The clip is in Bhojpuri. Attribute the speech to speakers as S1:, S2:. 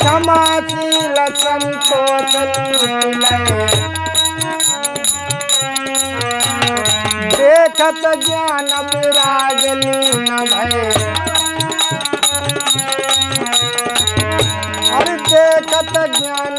S1: क्षमाशील संतोष लीलय देखत ज्ञान विराग लीन भय अरे देखत ज्ञान